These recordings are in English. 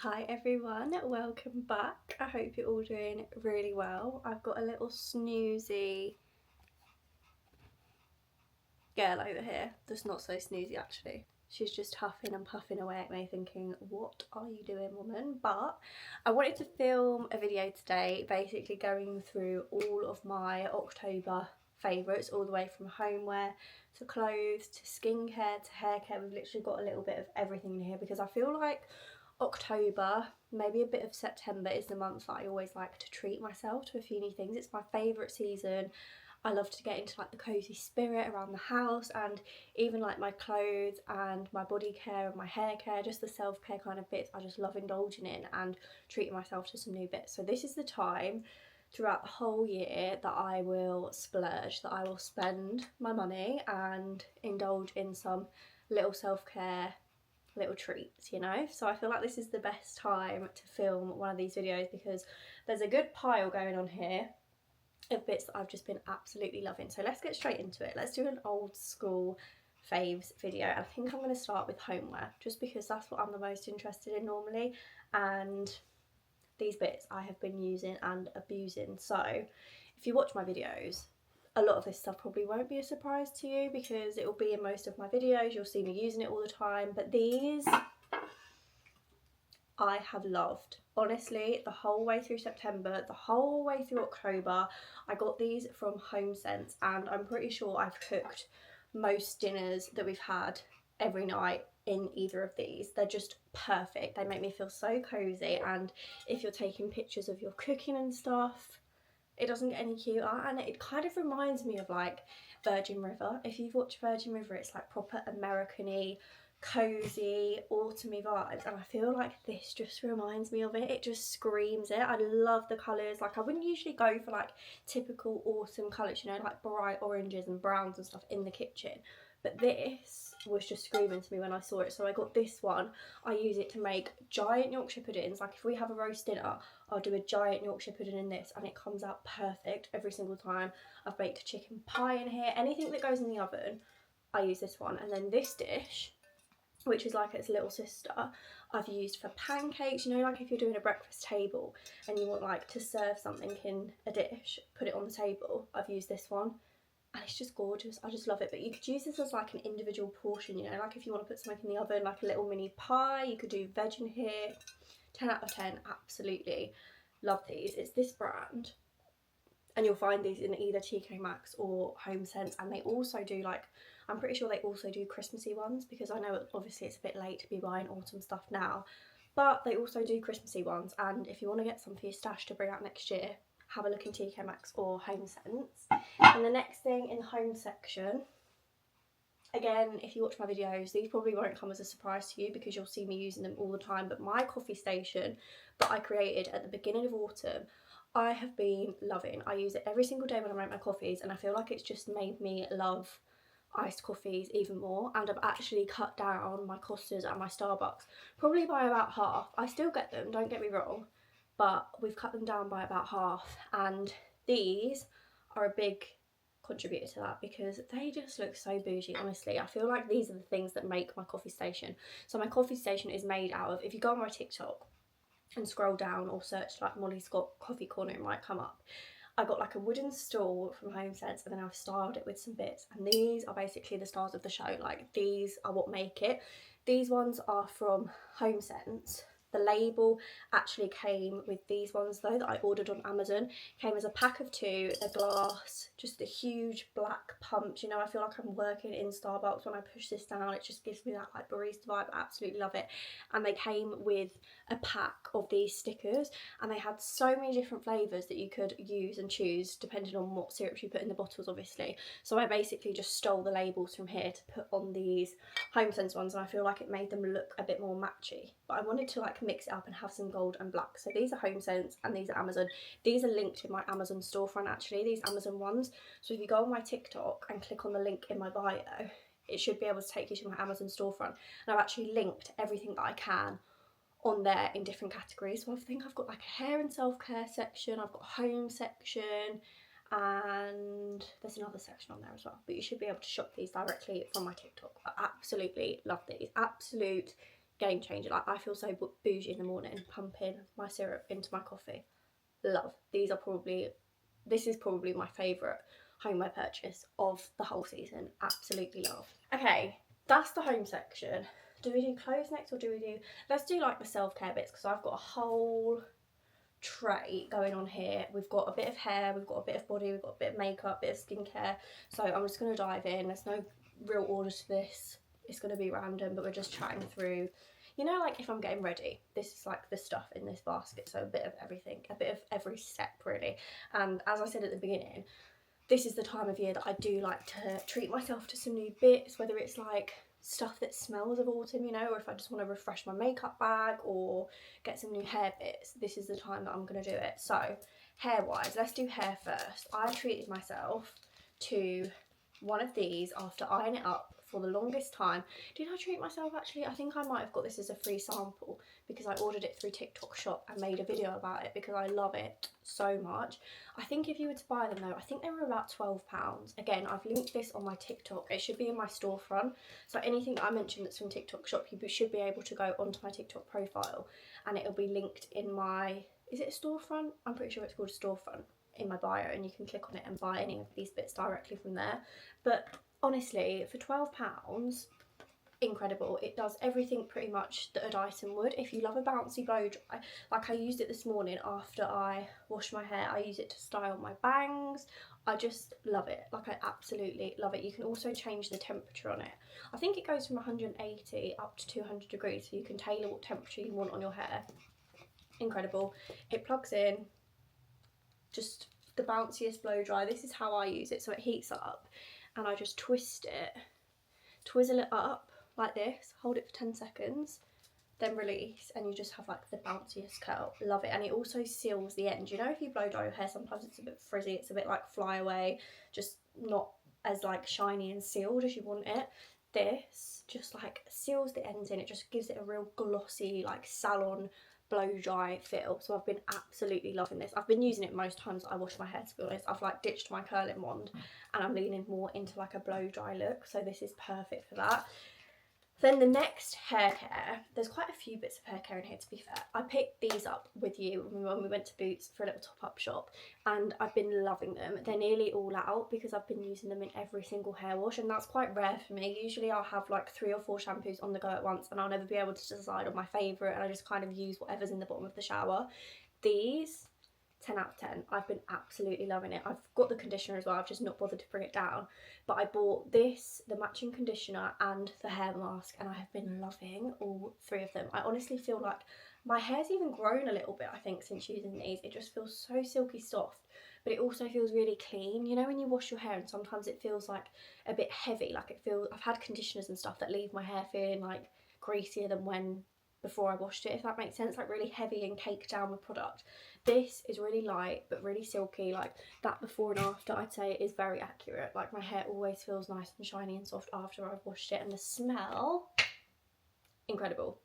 Hi everyone, welcome back. I hope you're all doing really well. I've got a little snoozy girl over here that's not so snoozy actually. She's just huffing and puffing away at me thinking, what are you doing, woman? But I wanted to film a video today basically going through all of my October favourites, all the way from homeware to clothes to skincare to hair care. We've literally got a little bit of everything in here because I feel like October, maybe a bit of September, is the month that I always like to treat myself to a few new things. It's my favourite season. I love to get into like the cozy spirit around the house, and even like my clothes and my body care and my hair care, just the self-care kind of bits I just love indulging in and treating myself to some new bits. So this is the time throughout the whole year that I will splurge, that I will spend my money and indulge in some little self-care, little treats, you know. So I feel like this is the best time to film one of these videos because there's a good pile going on here of bits that I've just been absolutely loving. So let's get straight into it. Let's do an old school faves video. I think I'm going to start with homeware just because that's what I'm the most interested in normally, and these bits I have been using and abusing. So if you watch my videos, a lot of this stuff probably won't be a surprise to you because it will be in most of my videos. You'll see me using it all the time, but these I have loved. Honestly, the whole way through September, the whole way through October, I got these from HomeSense, and I'm pretty sure I've cooked most dinners that we've had every night in either of these. They're just perfect. They make me feel so cozy, and if you're taking pictures of your cooking and stuff, it doesn't get any cuter, and it kind of reminds me of like Virgin River. If you've watched Virgin River, it's like proper American-y, cozy, autumny vibes, and I feel like this just reminds me of it. It just screams it. I love the colours. Like I wouldn't usually go for like typical autumn colours, you know, like bright oranges and browns and stuff in the kitchen, but this was just screaming to me when I saw it. So I got this one. I use it to make giant Yorkshire puddings. Like if we have a roast dinner, I'll do a giant Yorkshire pudding in this and it comes out perfect every single time. I've baked a chicken pie in here. Anything that goes in the oven, I use this one. And then this dish, which is like its little sister, I've used for pancakes. You know, like if you're doing a breakfast table and you want like to serve something in a dish, put it on the table, I've used this one. And it's just gorgeous. I just love it. But you could use this as like an individual portion, you know, like if you want to put something in the oven, like a little mini pie, you could do veg in here. 10 out of 10, absolutely love these. It's this brand, and you'll find these in either TK Maxx or HomeSense, and they also do like, I'm pretty sure they also do Christmassy ones, because I know obviously it's a bit late to be buying autumn stuff now, but they also do Christmassy ones. And if you want to get some for your stash to bring out next year, have a look in TK Maxx or HomeSense. And the next thing in the home section, again, if you watch my videos, these probably won't come as a surprise to you because you'll see me using them all the time, but my coffee station that I created at the beginning of autumn, I have been loving. I use it every single day when I make my coffees, and I feel like it's just made me love iced coffees even more. And I've actually cut down my Costas and my Starbucks probably by about half. I still get them, don't get me wrong, but we've cut them down by about half, and these are a big contributor to that because they just look so bougie. Honestly, I feel like these are the things that make my coffee station. So my coffee station is made out of, if you go on my TikTok and scroll down or search like Molly Scott coffee corner, it might come up. I got like a wooden stool from HomeSense, and then I've styled it with some bits, and these are basically the stars of the show. Like these are what make it. These ones are from HomeSense. The label actually came with these ones though that I ordered on Amazon. Came as a pack of 2, a glass, just a huge black pump. You know, I feel like I'm working in Starbucks when I push this down. It just gives me that like barista vibe. I absolutely love it. And they came with a pack of these stickers, and they had so many different flavours that you could use and choose depending on what syrups you put in the bottles, obviously. So I basically just stole the labels from here to put on these HomeSense ones, and I feel like it made them look a bit more matchy. But I wanted to like mix it up and have some gold and black. So these are HomeSense and these are Amazon. These are linked in my Amazon storefront actually, these Amazon ones. So if you go on my TikTok and click on the link in my bio, it should be able to take you to my Amazon storefront. And I've actually linked everything that I can on there in different categories. So I think I've got like a hair and self-care section, I've got a home section, and there's another section on there as well. But you should be able to shop these directly from my TikTok. I absolutely love these. Absolute game changer. Like, I feel so bougie in the morning, pumping my syrup into my coffee. Love. This is probably my favourite homeware purchase of the whole season. Absolutely love. Okay, that's the home section. Do we do clothes next, or let's do like the self-care bits, because I've got a whole tray going on here. We've got a bit of hair, we've got a bit of body, we've got a bit of makeup, a bit of skincare. So I'm just going to dive in. There's no real order to this. It's going to be random, but we're just chatting through, you know, like if I'm getting ready, this is like the stuff in this basket. So a bit of everything, a bit of every step really. And as I said at the beginning, this is the time of year that I do like to treat myself to some new bits, whether it's like stuff that smells of autumn, you know, or if I just want to refresh my makeup bag or get some new hair bits, this is the time that I'm going to do it. So hair wise, let's do hair first. I treated myself to one of these after eyeing it up for the longest time. Did I treat myself actually? I think I might have got this as a free sample because I ordered it through TikTok Shop and made a video about it because I love it so much. I think if you were to buy them though, I think they were about £12. Again, I've linked this on my TikTok. It should be in my storefront. So anything that I mentioned that's from TikTok Shop, you should be able to go onto my TikTok profile and it'll be linked in my, is it a storefront? I'm pretty sure it's called a storefront, in my bio, and you can click on it and buy any of these bits directly from there. But honestly, for £12, incredible. It does everything pretty much that an item would. If you love a bouncy blow dry, like I used it this morning after I washed my hair, I use it to style my bangs. I just love it. Like, I absolutely love it. You can also change the temperature on it. I think it goes from 180 up to 200 degrees, so you can tailor what temperature you want on your hair. Incredible. It plugs in, just the bounciest blow dry. This is how I use it. So it heats up and I just twist it, twizzle it up like this, hold it for 10 seconds, then release, and you just have like the bounciest curl. Love it. And it also seals the end. You know, if you blow dry your hair, sometimes it's a bit frizzy, it's a bit like fly away, just not as like shiny and sealed as you want it. This just like seals the ends in. It just gives it a real glossy, like salon blow dry feel. So I've been absolutely loving this. I've been using it most times I wash my hair, to be honest. I've like ditched my curling wand and I'm leaning more into like a blow dry look, so this is perfect for that. Then the next hair care, there's quite a few bits of hair care in here, to be fair. I picked these up with you when we went to Boots for a little top-up shop, and I've been loving them. They're nearly all out because I've been using them in every single hair wash, and that's quite rare for me. Usually I'll have like 3 or 4 shampoos on the go at once and I'll never be able to decide on my favourite, and I just kind of use whatever's in the bottom of the shower. These, 10 out of 10. I've been absolutely loving it. I've got the conditioner as well, I've just not bothered to bring it down. But I bought this, the matching conditioner and the hair mask, and I have been loving all 3 of them. I honestly feel like my hair's even grown a little bit, I think, since using these. It just feels so silky soft, but it also feels really clean. You know, when you wash your hair and sometimes it feels like a bit heavy, like it feels, I've had conditioners and stuff that leave my hair feeling like greasier than when before I washed it, if that makes sense, like really heavy and caked down with product. This is really light but really silky. Like that before and after, I'd say, is very accurate. Like my hair always feels nice and shiny and soft after I've washed it, and the smell, incredible.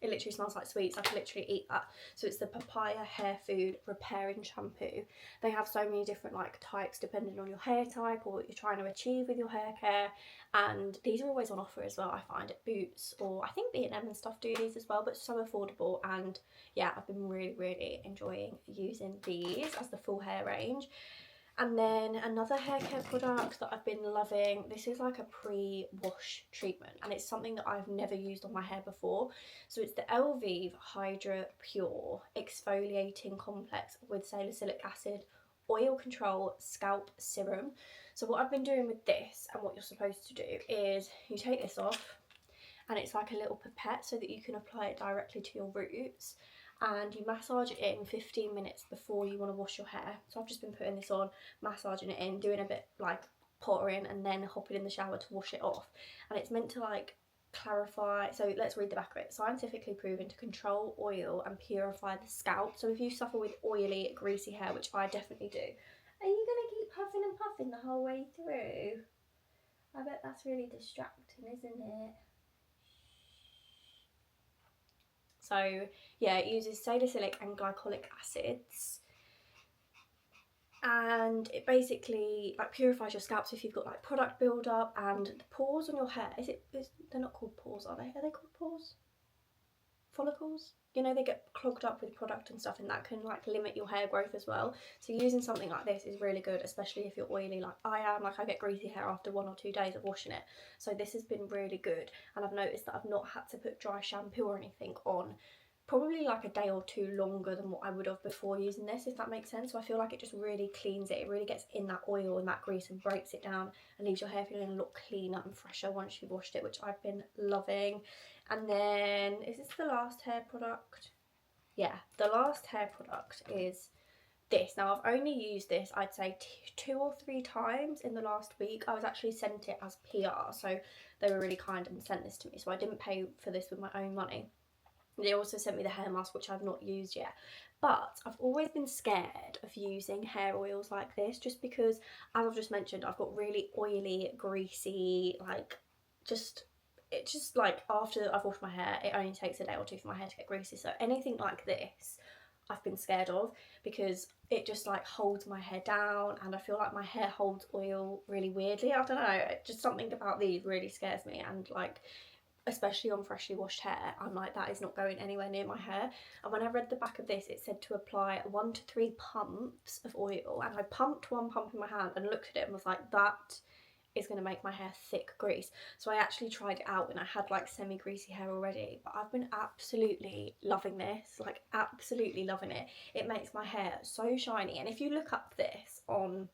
It literally smells like sweets. I could literally eat that. So it's the Papaya Hair Food Repairing Shampoo. They have so many different like types depending on your hair type or what you're trying to achieve with your hair care. And these are always on offer as well, I find, at Boots, or I think B&M and stuff do these as well, but so affordable. And yeah, I've been really enjoying using these as the full hair range. And then another hair care product that I've been loving, this is like a pre-wash treatment, and it's something that I've never used on my hair before. So it's the Elvive Hydra Pure Exfoliating Complex with Salicylic Acid Oil Control Scalp Serum. So what I've been doing with this, and what you're supposed to do, is you take this off, and it's like a little pipette so that you can apply it directly to your roots. And you massage it in 15 minutes before you want to wash your hair. So I've just been putting this on, massaging it in, doing a bit like pottering, and then hopping in the shower to wash it off. And it's meant to like clarify, so let's read the back of it. Scientifically proven to control oil and purify the scalp. So if you suffer with oily, greasy hair, which I definitely do, are you going to keep puffing and puffing the whole way through? I bet that's really distracting, isn't it? So yeah, it uses salicylic and glycolic acids, and it basically like purifies your scalp. So if you've got like product build up and the pores on your hair, they're not called pores, are they? Are they called pores? follicles. You know, they get clogged up with product and stuff, and that can like limit your hair growth as well. So using something like this is really good, especially if you're oily like I am. Like I get greasy hair after 1 or 2 days of washing it. So this has been really good, and I've noticed that I've not had to put dry shampoo or anything on probably like a day or two longer than what I would have before using this, if that makes sense. So I feel like it just really cleans it. It really gets in that oil and that grease and breaks it down and leaves your hair feeling a lot cleaner and fresher once you've washed it, which I've been loving. And then, is this the last hair product? Yeah, the last hair product is this. Now I've only used this, I'd say 2 or 3 times in the last week. I was actually sent it as PR, so they were really kind and sent this to me, so I didn't pay for this with my own money. They also sent me the hair mask, which I've not used yet. But I've always been scared of using hair oils like this, just because, as I've just mentioned, I've got really oily, greasy, like, it just like after I've washed my hair, it only takes a day or two for my hair to get greasy. So anything like this, I've been scared of, because it just like holds my hair down, and I feel like my hair holds oil really weirdly. I don't know, just something about these really scares me, and like, especially on freshly washed hair, I'm like, that is not going anywhere near my hair. And when I read the back of this, it said to apply 1 to 3 pumps of oil, and I pumped 1 pump in my hand and looked at it and was like, that is going to make my hair thick grease. So I actually tried it out, and I had like semi-greasy hair already, but I've been absolutely loving this, like absolutely loving it. It makes my hair so shiny, and if you look up this on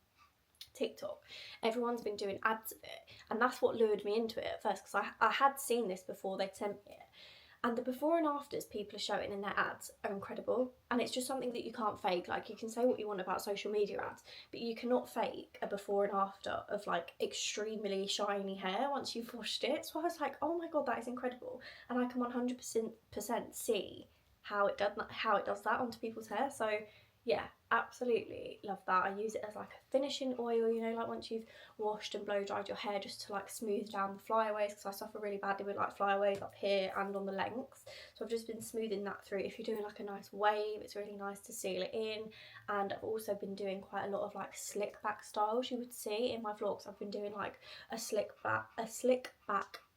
TikTok, everyone's been doing ads of it, and that's what lured me into it at first, because I had seen this before they'd sent me it, and the before and afters people are showing in their ads are incredible, and it's just something that you can't fake. Like, you can say what you want about social media ads, but you cannot fake a before and after of like extremely shiny hair once you've washed it. So I was like, oh my god, that is incredible, and I can 100% see how it does that onto people's hair. So yeah, absolutely love that. I use it as like a finishing oil, you know, like once you've washed and blow dried your hair, just to like smooth down the flyaways, because I suffer really badly with like flyaways up here and on the lengths. So I've just been smoothing that through. If you're doing like a nice wave, it's really nice to seal it in. And I've also been doing quite a lot of like slick back styles. You would see in my vlogs, I've been doing like a slick back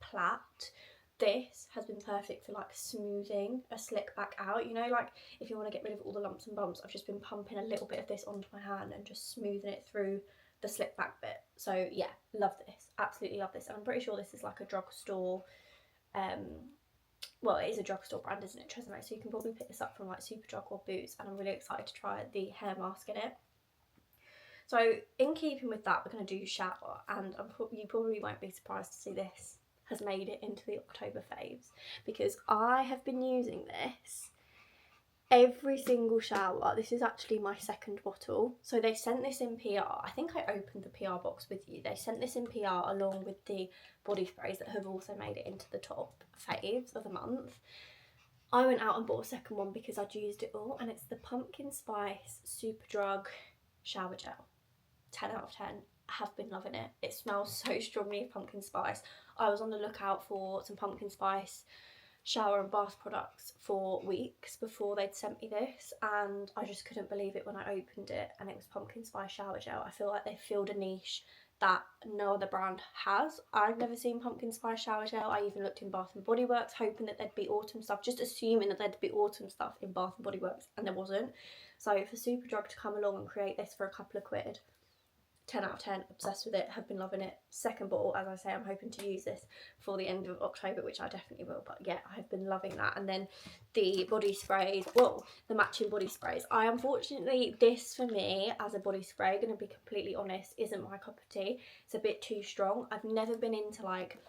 plait. This has been perfect for like smoothing a slick back out, you know, like if you want to get rid of all the lumps and bumps. I've just been pumping a little bit of this onto my hand and just smoothing it through the slick back bit. So yeah, love this, absolutely love this. And I'm pretty sure this is like a drugstore, well, it is a drugstore brand, isn't it, Tresemme? So you can probably pick this up from like Superdrug or Boots, and I'm really excited to try the hair mask in it. So in keeping with that, we're going to do shower, and you probably won't be surprised to see this has made it into the October faves, because I have been using this every single shower. This is actually my 2nd bottle. So they sent this in PR. I think I opened the PR box with you. They sent this in PR along with the body sprays that have also made it into the top faves of the month. I went out and bought a 2nd one because I'd used it all, and it's the Pumpkin Spice Superdrug Shower Gel. 10 out of 10. Have been loving it. It smells so strongly of pumpkin spice. I was on the lookout for some pumpkin spice shower and bath products for weeks before they'd sent me this, and I just couldn't believe it when I opened it and it was pumpkin spice shower gel. I feel like they filled a niche that no other brand has. I've never seen pumpkin spice shower gel. I even looked in Bath and Body Works hoping that there'd be autumn stuff, just assuming that there'd be autumn stuff in Bath and Body Works, and there wasn't. So for Superdrug to come along and create this for a couple of quid, 10 out of 10, obsessed with it, have been loving it. 2nd bottle, as I say, I'm hoping to use this before the end of October, which I definitely will, but yeah, I've been loving that. And then the body sprays, well, the matching body sprays. Unfortunately, this for me, as a body spray, going to be completely honest, isn't my cup of tea. It's a bit too strong. I've never been into like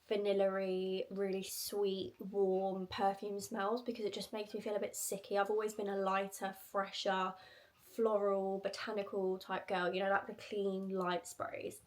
vanilla-y, really sweet, warm perfume smells, because it just makes me feel a bit sicky. I've always been a lighter, fresher, floral, botanical type girl, you know, like the clean, light sprays.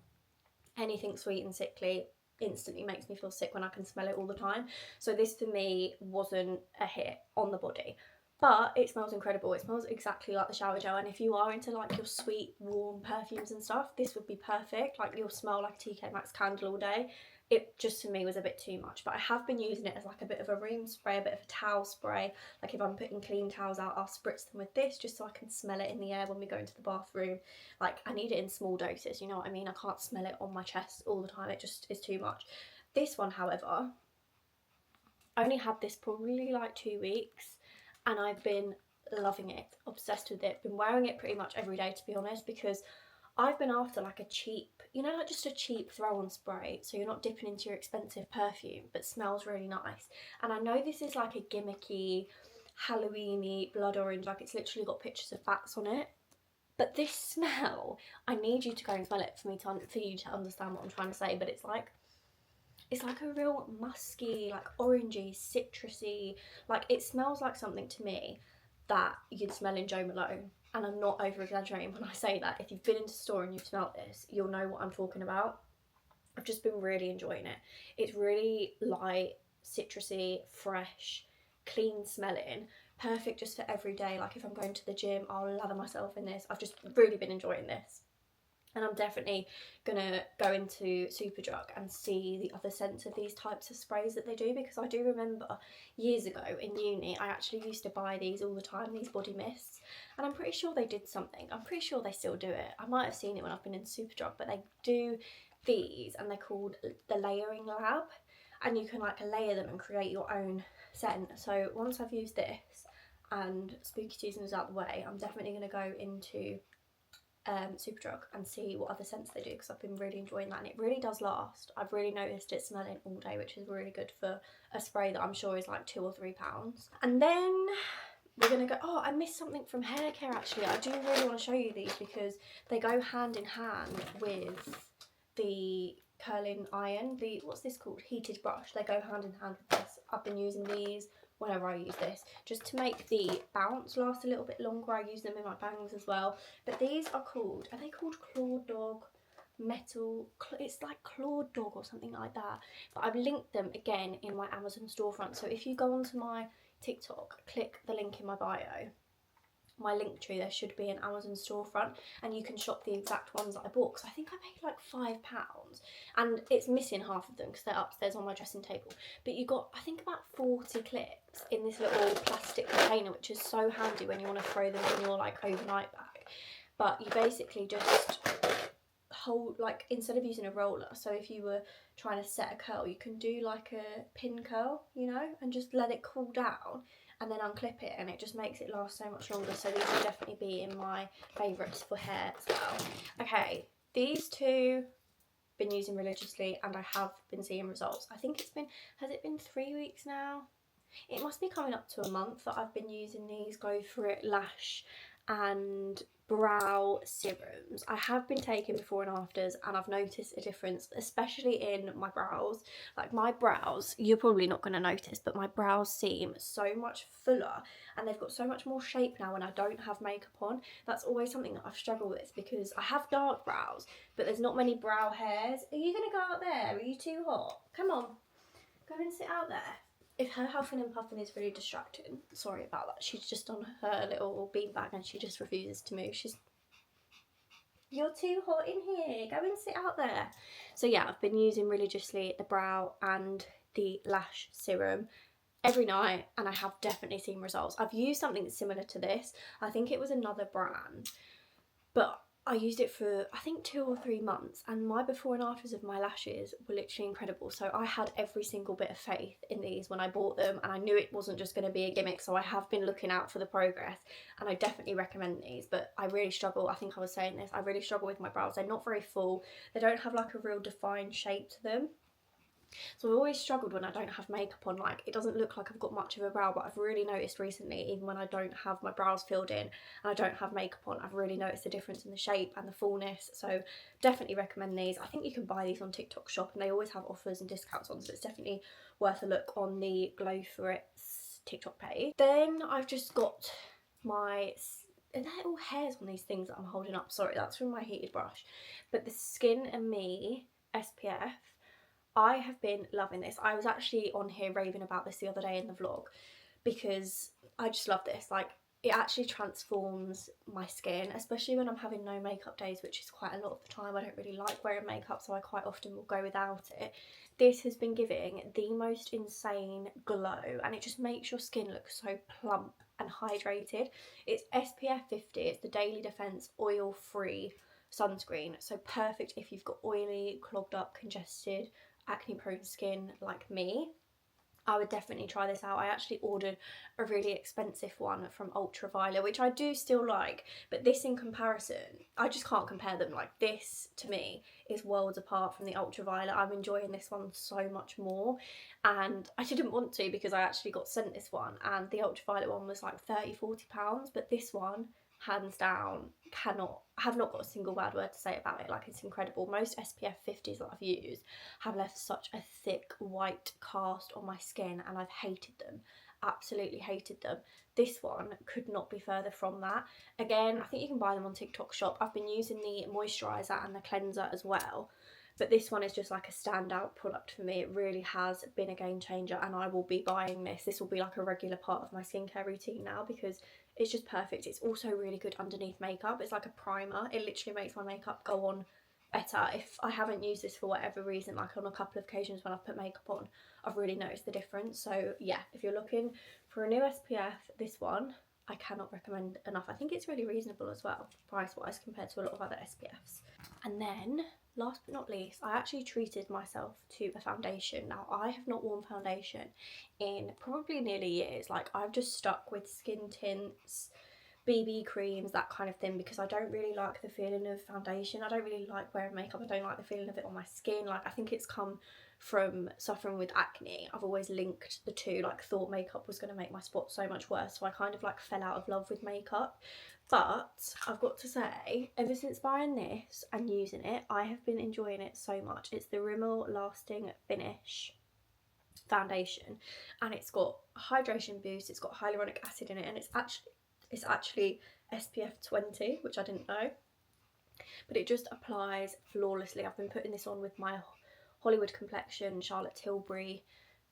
Anything sweet and sickly instantly makes me feel sick when I can smell it all the time. So this for me wasn't a hit on the body, but it smells incredible. It smells exactly like the shower gel, and if you are into like your sweet, warm perfumes and stuff, this would be perfect. Like, you'll smell like a TK Maxx candle all day. It just, for me, was a bit too much, but I have been using it as like a bit of a room spray, a bit of a towel spray. Like if I'm putting clean towels out, I'll spritz them with this just so I can smell it in the air when we go into the bathroom. Like, I need it in small doses, you know what I mean? I can't smell it on my chest all the time, it just is too much. This one, however, I only had this probably like 2 weeks and I've been loving it, obsessed with it, been wearing it pretty much every day to be honest, because I've been after like a cheap, you know, like just a cheap throw-on spray, so you're not dipping into your expensive perfume but smells really nice. And I know this is like a gimmicky Halloween-y blood orange, like it's literally got pictures of bats on it, but this smell, I need you to go and smell it for you to understand what I'm trying to say. But it's like a real musky, like orangey, citrusy, like it smells like something to me that you'd smell in Jo Malone. And I'm not over exaggerating when I say that. If you've been into the store and you've smelled this, you'll know what I'm talking about. I've just been really enjoying it. It's really light, citrusy, fresh, clean smelling, perfect just for every day. Like if I'm going to the gym, I'll lather myself in this. I've just really been enjoying this. And I'm definitely gonna go into Superdrug and see the other scents of these types of sprays that they do, because I do remember years ago in uni I actually used to buy these all the time, these body mists, and I'm pretty sure they did something. I'm pretty sure they still do it. I might have seen it when I've been in Superdrug, but they do these and they're called the Layering Lab, and you can like layer them and create your own scent. So once I've used this and spooky season is out the way, I'm definitely going to go into Superdrug and see what other scents they do, because I've been really enjoying that and it really does last. I've really noticed it smelling all day, which is really good for a spray that I'm sure is like £2 or £3. And then we're gonna go, oh, I missed something from hair care actually. I do really want to show you these because they go hand in hand with the curling iron, the, what's this called, heated brush. They go hand in hand with this. I've been using these whenever I use this, just to make the bounce last a little bit longer. I use them in my bangs as well. But these are they called Clawed Dog Metal, it's like Clawed Dog or something like that. But I've linked them again in my Amazon storefront. So if you go onto my TikTok, click the link in my bio, my link tree, there should be an Amazon storefront and you can shop the exact ones that I bought, because I think I paid like £5 and it's missing half of them because they're upstairs on my dressing table. But you got, I think, about 40 clips in this little plastic container, which is so handy when you want to throw them in your like overnight bag. But you basically just hold, like, instead of using a roller, so if you were trying to set a curl, you can do like a pin curl, you know, and just let it cool down and then unclip it, and it just makes it last so much longer. So these will definitely be in my favourites for hair as well. Okay, these two been using religiously and I have been seeing results. I think it's been, has it been 3 weeks now? It must be coming up to a month that I've been using these Go For It lash and brow serums. I have been taking before and afters and I've noticed a difference, especially in my brows. Like my brows, you're probably not going to notice, but my brows seem so much fuller and they've got so much more shape now when I don't have makeup on. That's always something that I've struggled with because I have dark brows, but there's not many brow hairs. Are you going to go out there? Are you too hot? Come on, go and sit out there. If her huffing and puffing is really distracting, sorry about that. She's just on her little beanbag and she just refuses to move. You're too hot in here, go and sit out there. So yeah, I've been using religiously the brow and the lash serum every night and I have definitely seen results. I've used something similar to this. I think it was another brand, but I used it for I think 2 or 3 months and my before and afters of my lashes were literally incredible. So I had every single bit of faith in these when I bought them and I knew it wasn't just going to be a gimmick, so I have been looking out for the progress and I definitely recommend these. But I really struggle, I think I was saying this, I really struggle with my brows. They're not very full, they don't have like a real defined shape to them. So I've always struggled when I don't have makeup on, like it doesn't look like I've got much of a brow, but I've really noticed recently, even when I don't have my brows filled in and I don't have makeup on, I've really noticed a difference in the shape and the fullness. So definitely recommend these. I think you can buy these on TikTok Shop and they always have offers and discounts on, so it's definitely worth a look on the Glow For It's TikTok page. Then I've just got my, are there all hairs on these things that I'm holding up? Sorry, that's from my heated brush. But the Skin and Me SPF, I have been loving this. I was actually on here raving about this the other day in the vlog because I just love this. Like, it actually transforms my skin, especially when I'm having no makeup days, which is quite a lot of the time. I don't really like wearing makeup, so I quite often will go without it. This has been giving the most insane glow and it just makes your skin look so plump and hydrated. It's SPF 50, it's the Daily Defense oil-free sunscreen, so perfect if you've got oily, clogged up, congested, acne prone skin like me. I would definitely try this out. I actually ordered a really expensive one from Ultraviolet, which I do still like, but this in comparison, I just can't compare them. Like, this to me is worlds apart from the Ultraviolet. I'm enjoying this one so much more, and I didn't want to because I actually got sent this one, and the Ultraviolet one was like £30–40, but this one, hands down, have not got a single bad word to say about it. Like, it's incredible. Most SPF 50s that I've used have left such a thick white cast on my skin, and I've hated them, absolutely hated them. This one could not be further from that. Again, I think you can buy them on TikTok Shop. I've been using the moisturiser and the cleanser as well, but this one is just like a standout product for me. It really has been a game changer, and I will be buying this. This will be like a regular part of my skincare routine now because it's just perfect. It's also really good underneath makeup. It's like a primer. It literally makes my makeup go on better. If I haven't used this for whatever reason, like on a couple of occasions when I've put makeup on, I've really noticed the difference. So yeah, if you're looking for a new SPF, this one I cannot recommend enough. I think it's really reasonable as well, price wise, compared to a lot of other SPFs. And then last but not least, I actually treated myself to a foundation. Now, I have not worn foundation in probably nearly years. Like, I've just stuck with skin tints, BB creams, that kind of thing, because I don't really like the feeling of foundation. I don't really like wearing makeup. I don't like the feeling of it on my skin. Like, I think it's come from suffering with acne. I've always linked the two, like, thought makeup was going to make my spots so much worse, so I kind of like fell out of love with makeup. But I've got to say, ever since buying this and using it, I have been enjoying it so much. It's the Rimmel Lasting Finish foundation, and it's got a hydration boost, it's got hyaluronic acid in it, and it's actually SPF 20, which I didn't know, but it just applies flawlessly. I've been putting this on with my Hollywood Complexion Charlotte Tilbury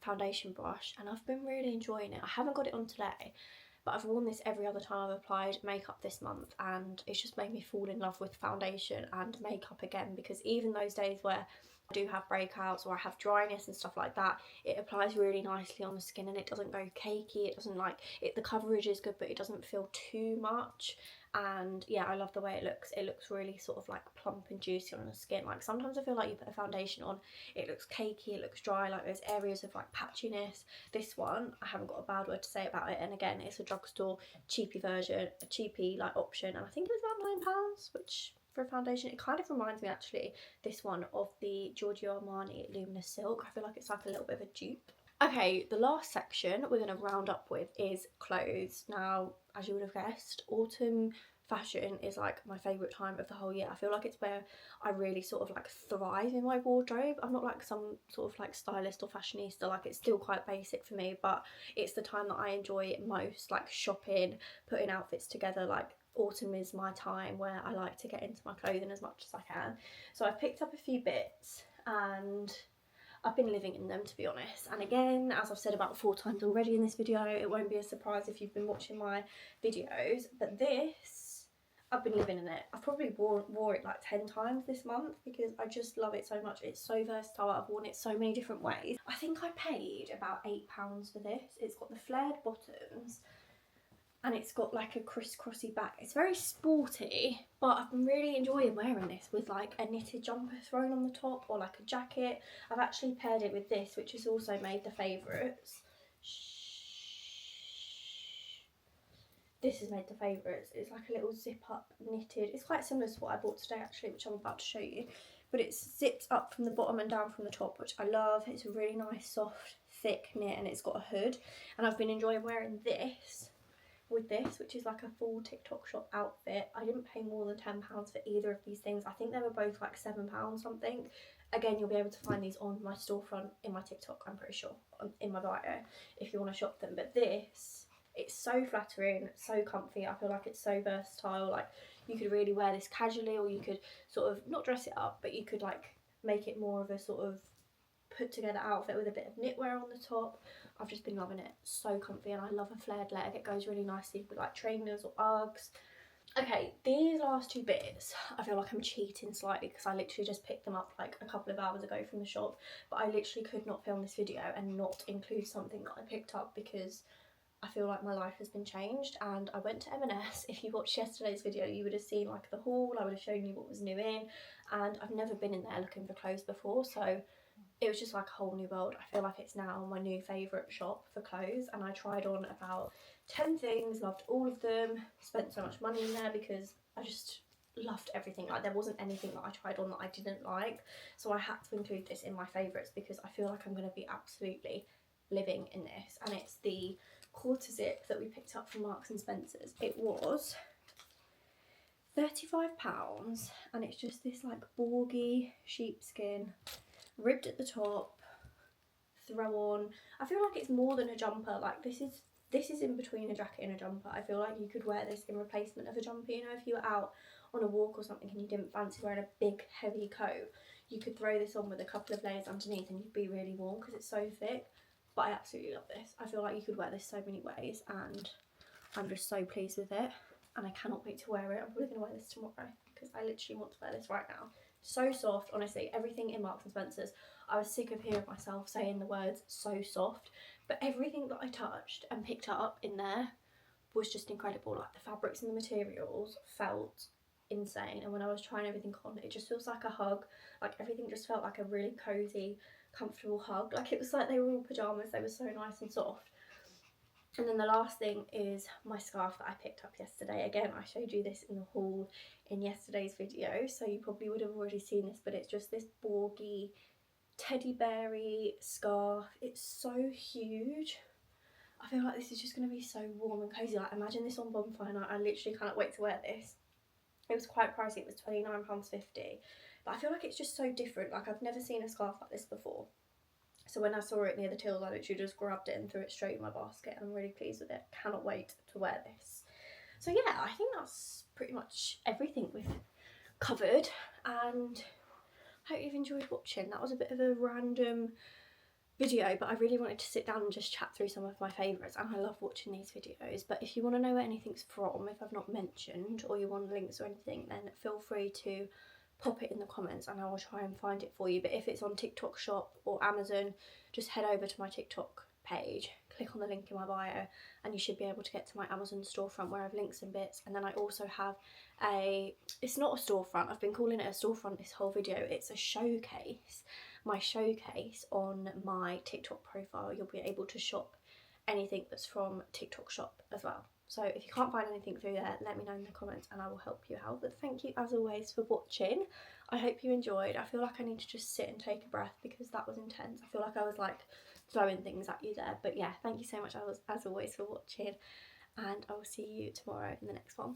foundation brush, and I've been really enjoying it. I haven't got it on today, but I've worn this every other time I've applied makeup this month, and it's just made me fall in love with foundation and makeup again, because even those days where I do have breakouts or I have dryness and stuff like that, it applies really nicely on the skin and it doesn't go cakey. It doesn't, like, it, the coverage is good, but it doesn't feel too much. And yeah, I love the way it looks. It looks really sort of like plump and juicy on the skin. Like, sometimes I feel like you put a foundation on, it looks cakey, it looks dry, like there's areas of like patchiness. This one, I haven't got a bad word to say about it. And again, it's a drugstore cheapy version, a cheapy like option, and I think it was about £9, which for a foundation, it kind of reminds me actually, this one, of the Giorgio Armani Luminous Silk. I feel like it's like a little bit of a dupe. Okay, the last section we're going to round up with is clothes. Now, as you would have guessed, autumn fashion is like my favourite time of the whole year. I feel like it's where I really sort of like thrive in my wardrobe. I'm not like some sort of like stylist or fashionista, like it's still quite basic for me, but it's the time that I enjoy it most, like shopping, putting outfits together. Like, autumn is my time where I like to get into my clothing as much as I can. So I've picked up a few bits and I've been living in them, to be honest. And again, as I've said about 4 times already in this video, it won't be a surprise if you've been watching my videos, but this, I've been living in it. I've probably wore it like 10 times this month because I just love it so much. It's so versatile. I've worn it so many different ways. I think I paid about £8 for this. It's got the flared bottoms and it's got like a crisscrossy back. It's very sporty, but I've been really enjoying wearing this with like a knitted jumper thrown on the top or like a jacket. I've actually paired it with this, which has also made the favourites. This has made the favourites. It's like a little zip up knitted. It's quite similar to what I bought today actually, which I'm about to show you. But it's zipped up from the bottom and down from the top, which I love. It's a really nice, soft, thick knit, and it's got a hood. And I've been enjoying wearing this with this, which is like a full TikTok Shop outfit. I didn't pay more than £10 for either of these things. I think they were both like £7 something. Again, you'll be able to find these on my storefront in my TikTok, I'm pretty sure, in my bio, if you want to shop them. But this, it's so flattering, so comfy. I feel like it's so versatile. Like, you could really wear this casually, or you could sort of not dress it up, but you could like make it more of a sort of put together outfit with a bit of knitwear on the top. I've just been loving it. So comfy, and I love a flared leg. It goes really nicely with like trainers or Uggs. Okay, these last 2 bits, I feel like I'm cheating slightly because I literally just picked them up like a couple of hours ago from the shop, but I literally could not film this video and not include something that I picked up because I feel like my life has been changed. And I went to M&S. If you watched yesterday's video, you would have seen like the haul. I would have shown you what was new in, and I've never been in there looking for clothes before, so it was just like a whole new world. I feel like it's now my new favourite shop for clothes, and I tried on about 10 things, loved all of them, spent so much money in there because I just loved everything. Like, there wasn't anything that I tried on that I didn't like, so I had to include this in my favourites because I feel like I'm going to be absolutely living in this. And it's the quarter zip that we picked up from Marks and Spencer's. It was £35, and it's just this like borgy sheepskin, ribbed at the top, throw on. I feel like it's more than a jumper. Like, this is in between a jacket and a jumper. I feel like you could wear this in replacement of a jumper. You know, if you were out on a walk or something and you didn't fancy wearing a big heavy coat, you could throw this on with a couple of layers underneath and you'd be really warm because it's so thick. But I absolutely love this. I feel like you could wear this so many ways, and I'm just so pleased with it, and I cannot wait to wear it. I'm probably going to wear this tomorrow because I literally want to wear this right now. So soft, honestly. Everything in Marks and Spencer's, I was sick of hearing myself saying the words so soft, but everything that I touched and picked up in there was just incredible. Like, the fabrics and the materials felt insane, and when I was trying everything on, it just feels like a hug. Like, everything just felt like a really cozy, comfortable hug. Like, it was like they were all pyjamas. They were so nice and soft. And then the last thing is my scarf that I picked up yesterday. Again, I showed you this in the haul in yesterday's video, so you probably would have already seen this, but it's just this borgy teddy bear-y scarf. It's so huge. I feel like this is just going to be so warm and cozy. Like, imagine this on bonfire night. I literally cannot wait to wear this. It was quite pricey. It was £29.50, but I feel like it's just so different. Like, I've never seen a scarf like this before. So when I saw it near the tills, I literally just grabbed it and threw it straight in my basket. I'm really pleased with it. Cannot wait to wear this. So yeah, I think that's pretty much everything we've covered, and I hope you've enjoyed watching. That was a bit of a random video, but I really wanted to sit down and just chat through some of my favourites, and I love watching these videos. But if you want to know where anything's from, if I've not mentioned, or you want links or anything, then feel free to pop it in the comments and I will try and find it for you. But if it's on TikTok Shop or Amazon, just head over to my TikTok page, click on the link in my bio, and you should be able to get to my Amazon storefront where I've linked some bits. And then I also have it's not a storefront, I've been calling it a storefront this whole video, it's a showcase. My showcase on my TikTok profile, you'll be able to shop anything that's from TikTok Shop as well. So if you can't find anything through there, let me know in the comments and I will help you out. But thank you as always for watching. I hope you enjoyed. I feel like I need to just sit and take a breath because that was intense. I feel like I was like throwing things at you there. But yeah, thank you so much as always for watching, and I will see you tomorrow in the next one.